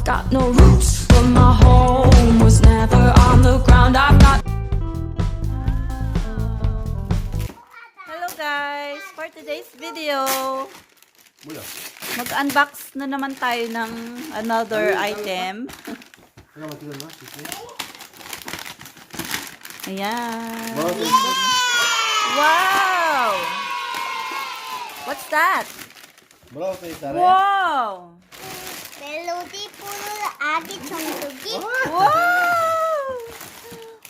Got no roots, but my home was never on the ground. I've got. Hello guys! For today's video, 뭐야? mag-unbox na naman tayo ng another item. 잠깐만 기다려봐. Ayan. 뭐라고 Wow! What's that? 뭐라고 써있다? Wow! 멜로디 푸르 아기 청소기 Wow!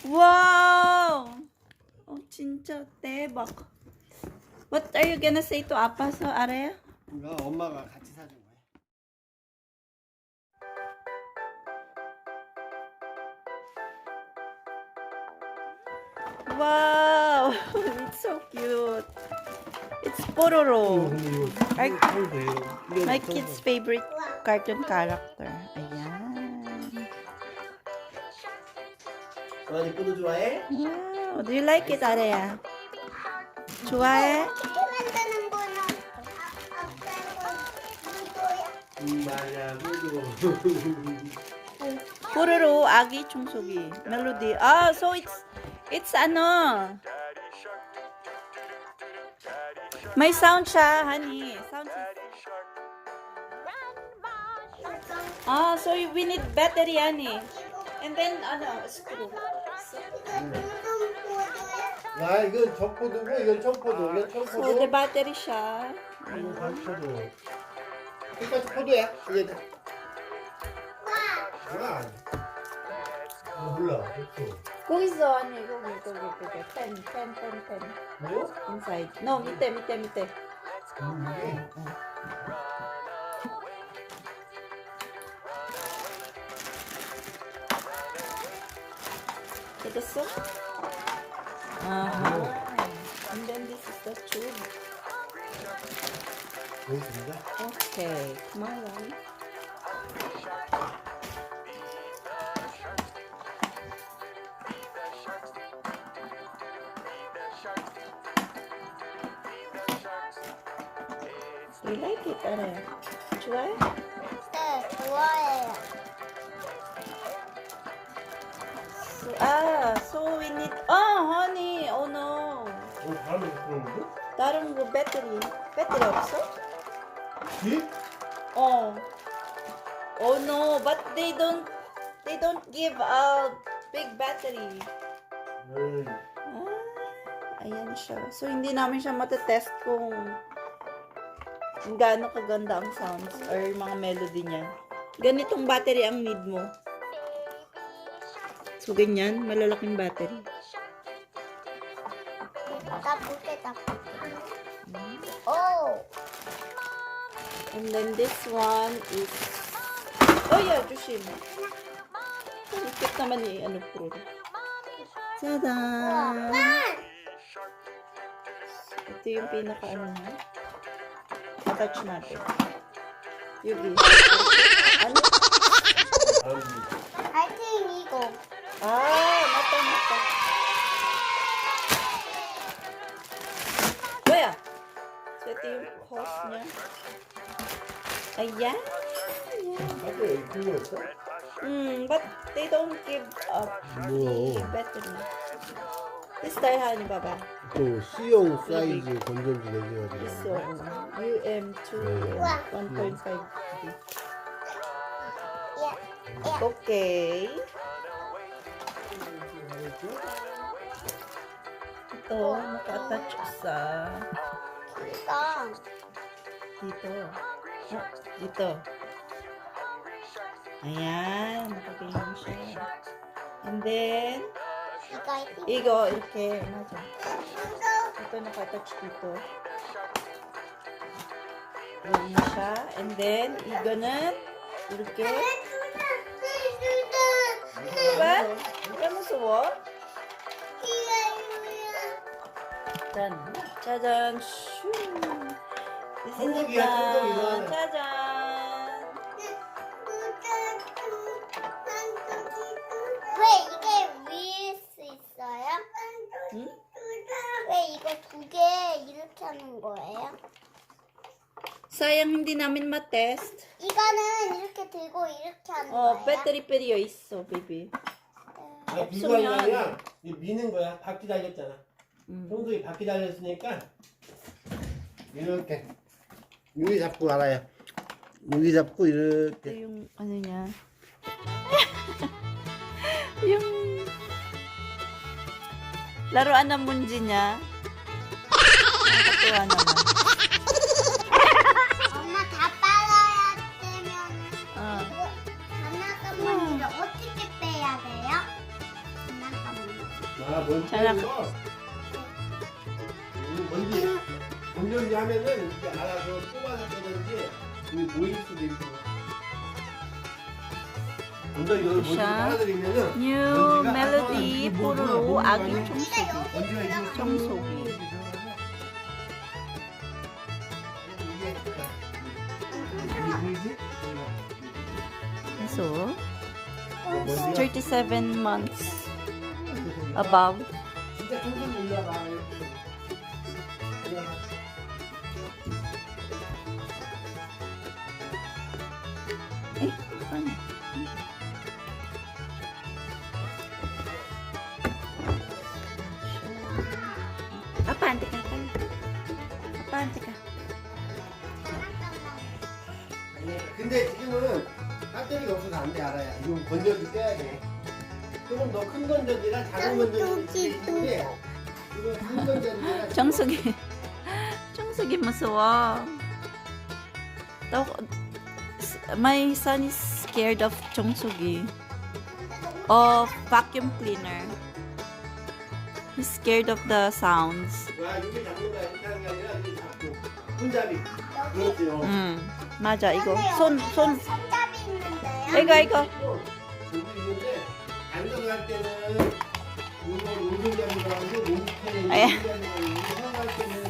Wow! Oh, 진짜 대박. What are you gonna say to Appa so Areya? 이거 엄마가 같이 사준 거야. Wow! It's so cute. It's Pororo. My kid's favorite cartoon character. Ayan. 너한이 뿌도 좋아해? Wow. Do you like it, Areya? 좋아해? 어떻게 만드는 거는 아빠가 맞아, 뿌도. Pororo, 아기 청소기. 멜로디. Ah, so it's ano. May sound siya, honey. Sound system. Ah, so we need battery, honey. And then, ano, screw. 야, 이건 적포도고, 이건 청포도. 이건 So, 청포도. the battery siya. 이건 청포도. 끝까지 포도야? 이게. 뭐야? 몰라. 없어. 거기 있어, honey. 거기. pen. 뭐? Inside. No, 밑에. 이게? 됐어? Uh-huh. And then this is the tube. 보이십니까? Okay, come on. You like it, Areya? 좋아해? 네, 좋아해요. So we need. Oh, honey. Oh no. 다음에 그러는데? 다른 거 배터리 없어? 이? Oh. Oh no, but they don't give a big battery. Ayan siya. So, hindi namin siya matetest kung gaano kaganda ang sounds or mga melody niya. Ganitong battery ang need mo. So, ganyan. Malalaking battery. 따뜻해. 오, And then this one is... Oh yeah, 조심. Ikit naman ano puro. Tada! Ito yung pinaka-ano niya. Attach natin. Yugi. Ano? 하여튼 이거. Mata. Kuya! So, ito yung hose niya. Ayan. 아까 그거였어? But they don't give up the battery. This tayo, honey, baba. 또 C용 사이즈 건전지 내줘가지고. This UM2 1.5. Okay. Ito, naka-attach sa 이거. dito. Dito. Ayan, nakaganyan siya. And then, 이거 이렇게 맞아. ito naka-attach dito. Ganyan siya. And then, 이거는 이렇게. Diba? Diba musuwo? 짜잔. 슈. This is it. 짜잔. 왜 이게 위에 수 있어요? 응? 왜 이거 두 개 이렇게 하는 거예요? sayang hindi namin ma-test. 이거는 이렇게 들고 이렇게 하는 어, 거예요? 배터리 빼려 있어, 베이비. 아, 비가 아니라 이 미는 거야. 바퀴 달렸잖아. 음. 청소기 바퀴 달렸으니까 이렇게 여기 잡고 알아요. 여기 잡고 Ito 이렇게. yung ano niya. yung laruan ng munji niya. Nakakatuwa naman. 엄마 다 빨아야 되면 어. 이거 장난감 먼지를 어떻게 빼야 돼요? 장난감 먼지. 아, 먼지 잘 빼는 거. 먼지 건전지 하면은 이제 알아서 뽑아서 빼든지 여기 모일 수도 있고. 먼저 이걸 먼지 자. 빨아들이면은 New 먼지가 Melody 안 뽀로로 나와. 아기 먼지가 청소기. 먼지가 이거 청소기. 이게 보이지? So, 먼지가 37 months above. 진짜 청소기 올라가. Eh, paano? Apante ka pala. Apante ka. 근데 지금은 배터리가 없어서 안 돼, 알아야. 이건 건전지 떼야 돼. 조금 더 큰 건전지랑 작은 건전지 있는데 이건 큰 건전지랑 정수기. 정수기 무서워. My son is scared of 정수기. Of vacuum cleaner. He's scared of the sounds. 와, 이게 잡는 거야. 이렇게 하는 게 아니라 이게 잡고 손잡이. 그렇죠. 맞아. 이거 근데 손. 여기 손잡이 있는데요? 이거. 여기 있는데 앉아서 할 때는 이거 오른손잡이가 하고 몸통에 아야. 사용할 때는 이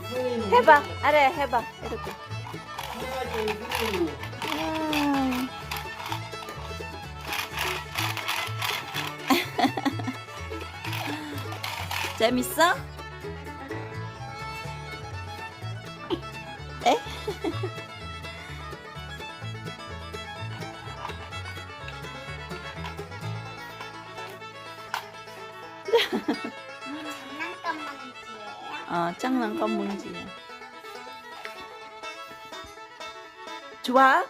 손에 있는 해봐. 아래 해봐. 이렇게. 사용할 때는 손에 아. 재밌어? 에? 장난감 먼지예요? 장난감 문제야. 좋아? 네.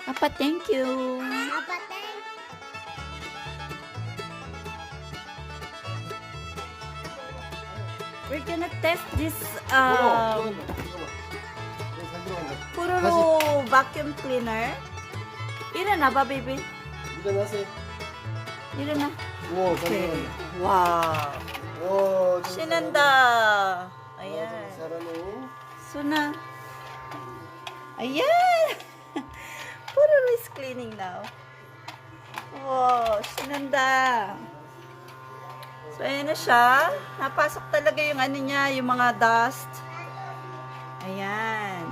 아빠 땡큐. 아빠 땡. We're gonna test this 들어간다. Pururu vacuum cleaner. 일어나 봐, baby. 일어나세요. 일어나. 오, 오케이. 잘한다. 와. 오, 신난다. 아yan. 잘하네. Suna. Ayan. Pururu is cleaning now. Wow, sinanda. So, ayan na siya. Napasok talaga yung ano niya, yung mga dust. Ayan.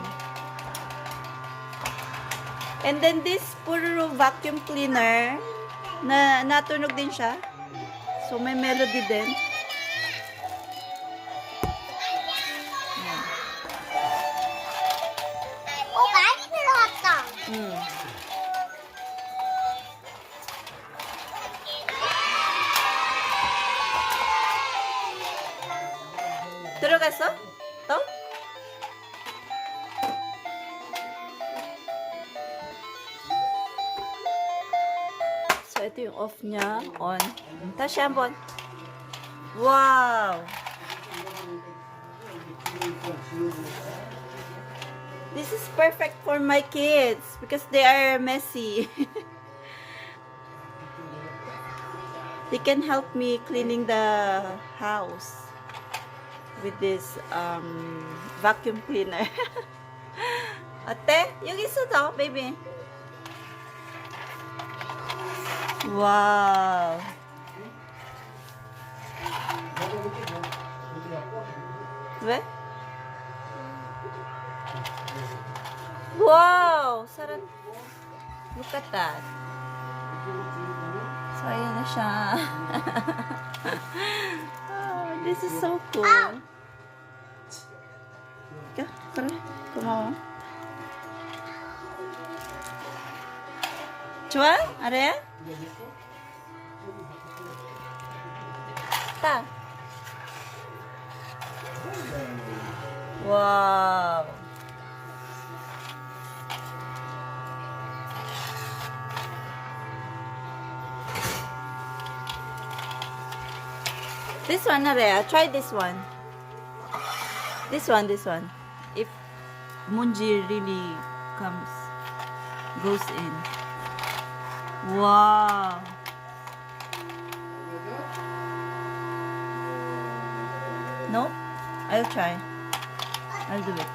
And then this Pururu vacuum cleaner, na natunog din siya. So, may melody din. Ayan. 많이 들어갔다. 들어갔어? 또? So, ito yung off niya. On. Tashi 한번. Wow! This is perfect for my kids because they are messy. They can help me cleaning the house with this vacuum cleaner. 어때? 여기 있어 더, baby. Wow. 왜? Wow! Sarap. Look at that. So, ayan na siya. Oh, this is so cool. Ka? 그래, 고마워. 좋아? 아래야? 따. 와우. This one, Area. Try this one. This one. If Munji really goes in. Wow. No? I'll try. I'll do it.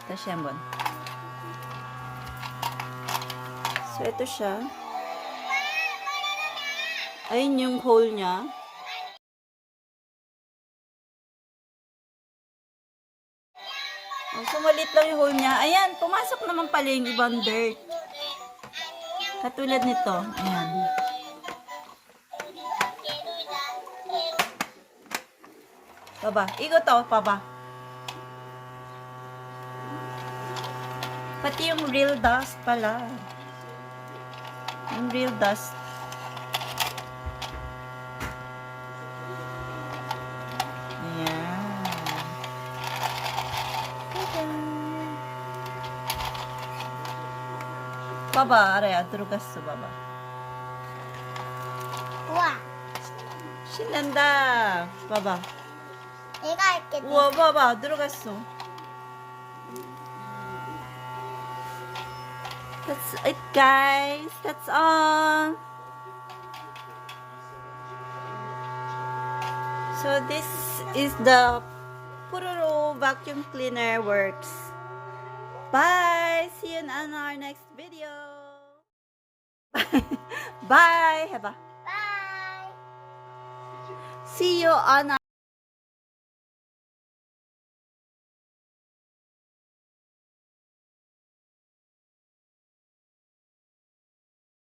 다시 한번. So, ito siya. Ayun yung hole niya. Oh, sumalit lang yung hole niya. Ayan, pumasok naman pala yung ibang dirt. Katulad nito. Ayan. Baba. Ikot to, baba. Pati yung real dust pala. Yung real dust. Ayan. Baba, 아래야 들어갔어, 봐봐. 우와, 신난다. 봐봐. 내가 할게. 우와, 봐봐, 들어갔어. That's it, guys. That's all. So this is the Puroro vacuum cleaner works. Bye. See you on our next video. Bye. Heba. Bye. See you on